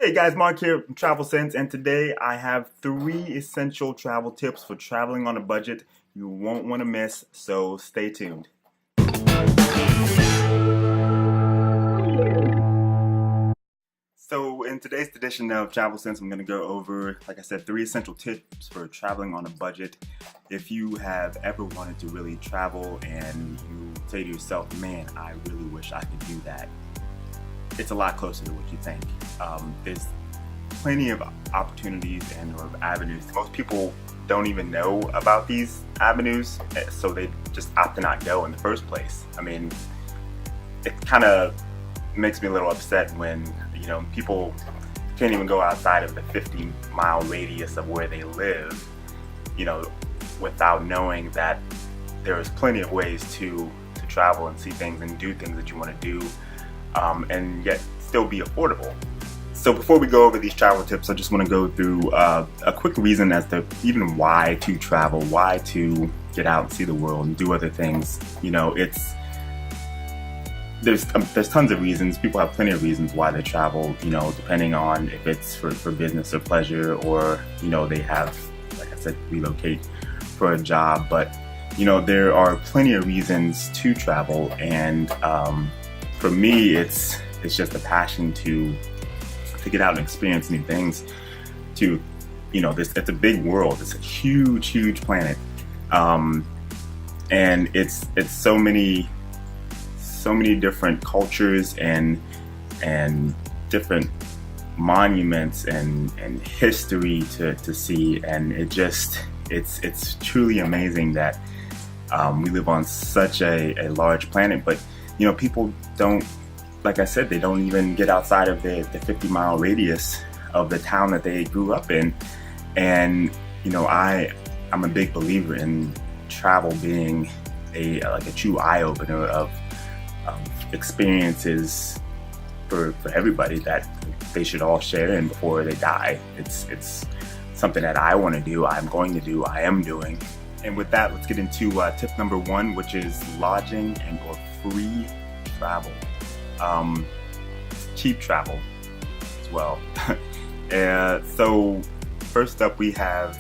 Hey guys, Mark here from Travel Sense, and today I have 3 essential travel tips for traveling on a budget you won't want to miss, so stay tuned. So in today's edition of Travel Sense, I'm going to go over, like I said, 3 essential tips for traveling on a budget. If you have ever wanted to really travel and you say to yourself, man, I really wish I could do that, it's a lot closer to what you think. There's plenty of opportunities and or avenues. Most people don't even know about these avenues, so they just opt to not go in the first place. I mean, it kind of makes me a little upset when people can't even go outside of the 50-mile radius of where they live, without knowing that there's plenty of ways to travel and see things and do things that you want to do, and yet still be affordable. So before we go over these travel tips, I just want to go through a quick reason as to even why to travel, why to get out and see the world and do other things. There's tons of reasons. People have plenty of reasons why they travel, depending on if it's for business or pleasure, or they have, like I said, relocate for a job. But there are plenty of reasons to travel, and for me, it's just a passion to get out and experience new things. It's a big world. It's a huge planet, and it's so many different cultures and different monuments and history to see, and it's truly amazing that we live on such a large planet. But people don't, like I said, they don't even get outside of the 50-mile radius of the town that they grew up in. And I'm a big believer in travel being a true eye-opener of experiences for everybody that they should all share in before they die. It's something that I want to do, I'm going to do, I am doing. And with that, let's get into tip number 1, which is lodging and or free travel. Cheap travel as well. So first up, we have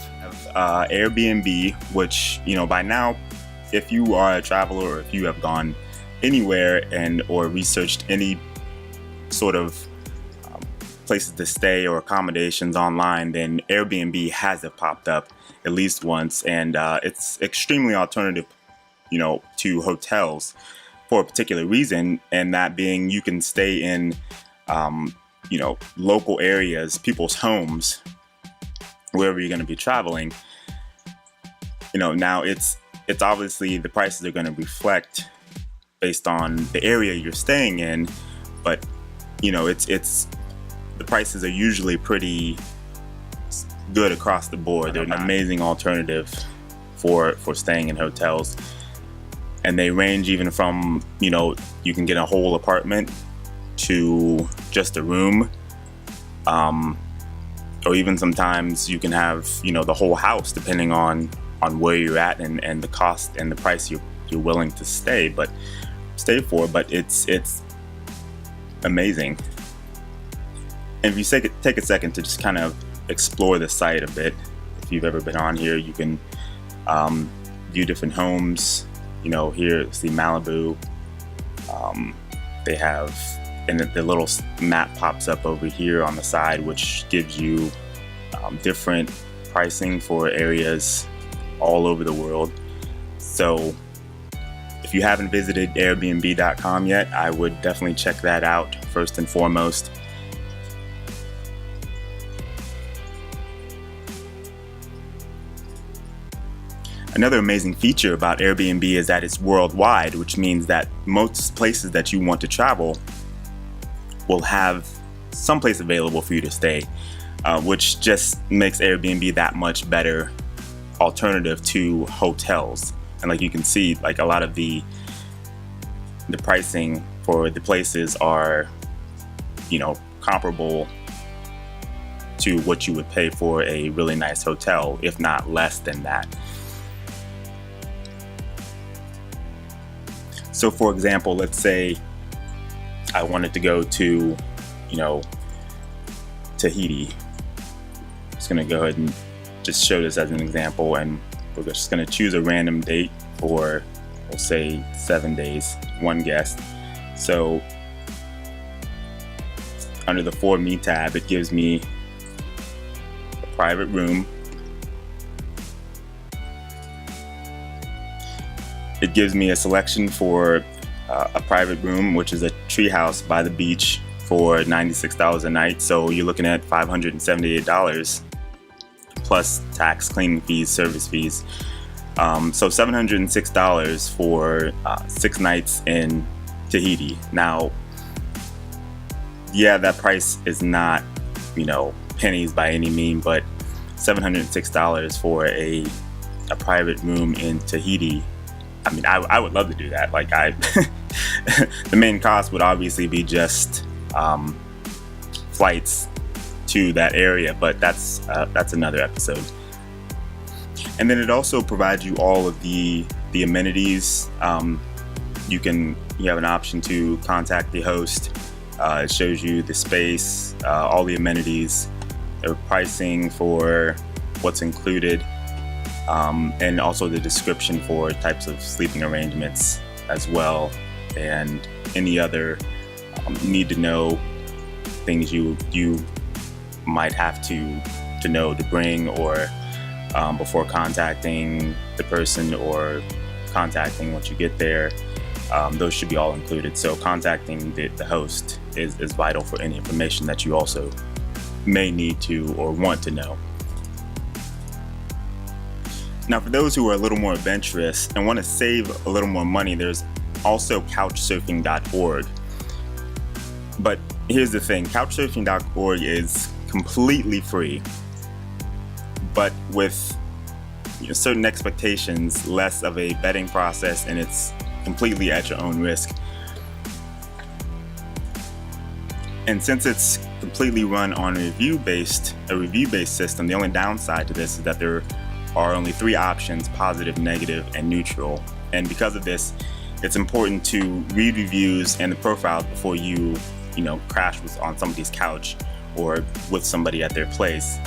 Airbnb, which by now, if you are a traveler or if you have gone anywhere and or researched any sort of places to stay or accommodations online, then Airbnb has it popped up at least once, and it's extremely alternative to hotels for a particular reason, and that being you can stay in local areas, people's homes, wherever you're going to be traveling. Now it's obviously the prices are going to reflect based on the area you're staying in, but it's the prices are usually pretty good across the board. They're an amazing alternative for staying in hotels. And they range even from, you can get a whole apartment to just a room. Or even sometimes you can have, the whole house, depending on where you're at and the cost and the price you're willing to stay for. But it's amazing. And if you take a second to just kind of explore the site a bit, if you've ever been on here, you can view different homes. Here, see Malibu. They have, and the little map pops up over here on the side, which gives you different pricing for areas all over the world. So if you haven't visited airbnb.com yet, I would definitely check that out first and foremost. Another amazing feature about Airbnb is that it's worldwide, which means that most places that you want to travel will have some place available for you to stay, which just makes Airbnb that much better alternative to hotels. And like you can see, like a lot of the pricing for the places are, comparable to what you would pay for a really nice hotel, if not less than that. So for example, let's say I wanted to go to Tahiti. Just gonna go ahead and just show this as an example, and we're just gonna choose a random date for, we'll say 7 days, one guest. So under the For Me tab, it gives me a private room. It gives me a selection for a private room, which is a treehouse by the beach for $96 a night. So you're looking at $578 plus tax, cleaning fees, service fees. So $706 for 6 nights in Tahiti. Now, yeah, that price is not, pennies by any mean, but $706 for a private room in Tahiti. I mean, I would love to do that. Like, the main cost would obviously be just flights to that area, but that's another episode. And then it also provides you all of the amenities. You have an option to contact the host. It shows you the space, all the amenities, the pricing for what's included, and also the description for types of sleeping arrangements as well, and any other need to know things you might have to know to bring, or before contacting the person or contacting once you get there. Those should be all included. So contacting the host is vital for any information that you also may need to or want to know. Now, for those who are a little more adventurous and want to save a little more money, there's also couchsurfing.org. But here's the thing, couchsurfing.org is completely free, but with certain expectations, less of a vetting process, and it's completely at your own risk. And since it's completely run on a review-based system, the only downside to this is that there are only 3 options: positive, negative, and neutral. And because of this, it's important to read reviews and the profiles before you crash on somebody's couch or with somebody at their place.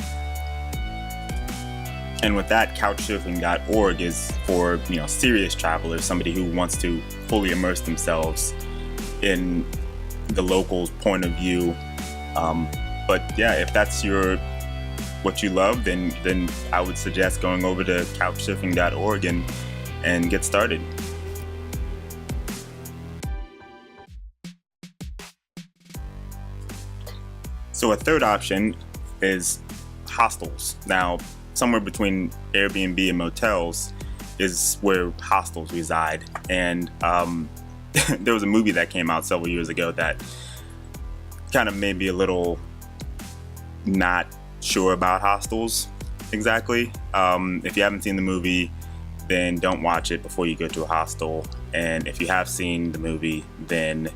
And with that, couchsurfing.org is for serious travelers, somebody who wants to fully immerse themselves in the locals' point of view. But yeah, if that's what you love, then I would suggest going over to couchsurfing.org and get started. So a third option is hostels. Now, somewhere between Airbnb and motels is where hostels reside. And there was a movie that came out several years ago that kind of made me a little not sure about hostels exactly. If you haven't seen the movie, then don't watch it before you go to a hostel. And if you have seen the movie, then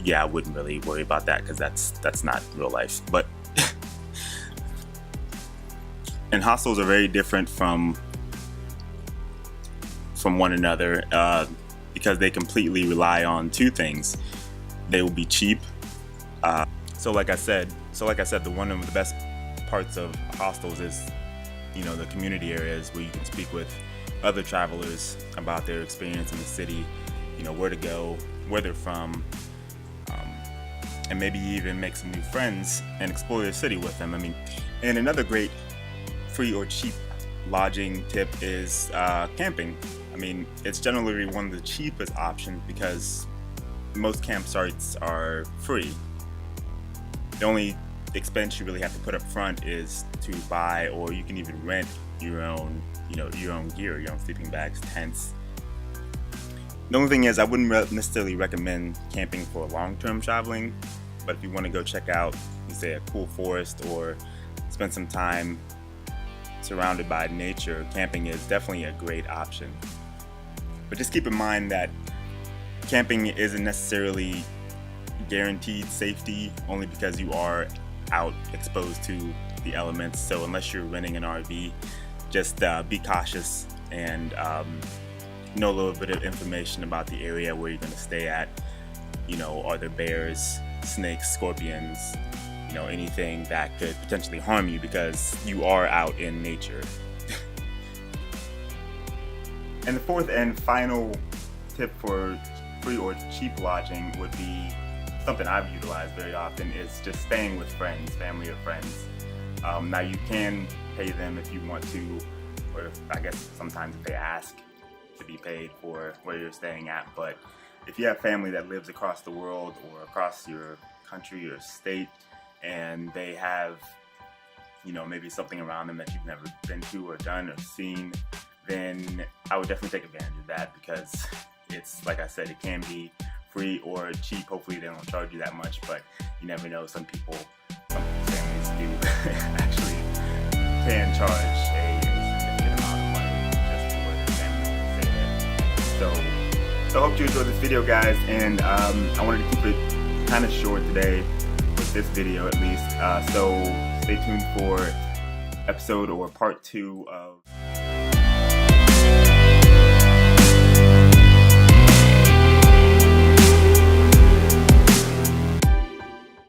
yeah, I wouldn't really worry about that, because that's not real life. But and hostels are very different from one another because they completely rely on 2 things. They will be cheap. So like I said, one of the best parts of hostels is, the community areas where you can speak with other travelers about their experience in the city, where to go, where they're from, and maybe even make some new friends and explore the city with them. And another great free or cheap lodging tip is camping. It's generally one of the cheapest options because most campsites are free. The only expense you really have to put up front is to buy, or you can even rent your own gear, your own sleeping bags, tents. The only thing is, I wouldn't necessarily recommend camping for long-term traveling, but if you want to go check out, say, a cool forest or spend some time surrounded by nature, camping is definitely a great option. But just keep in mind that camping isn't necessarily guaranteed safety, only because you are out exposed to the elements. So unless you're renting an RV, just be cautious and know a little bit of information about the area where you're going to stay at. Are there bears, snakes, scorpions, anything that could potentially harm you because you are out in nature. And the fourth and final tip for free or cheap lodging would be something I've utilized very often, is just staying with friends, family or friends. Now you can pay them if you want to, or I guess sometimes if they ask to be paid for where you're staying at. But if you have family that lives across the world or across your country or state, and they have, maybe something around them that you've never been to or done or seen, then I would definitely take advantage of that, because it's, like I said, it can be free or cheap. Hopefully they don't charge you that much, but you never know. Some families do actually can charge a significant amount of money just for their family to stay there. So I hope you enjoyed this video, guys, and I wanted to keep it kind of short today with this video at least. So stay tuned for episode or part 2 of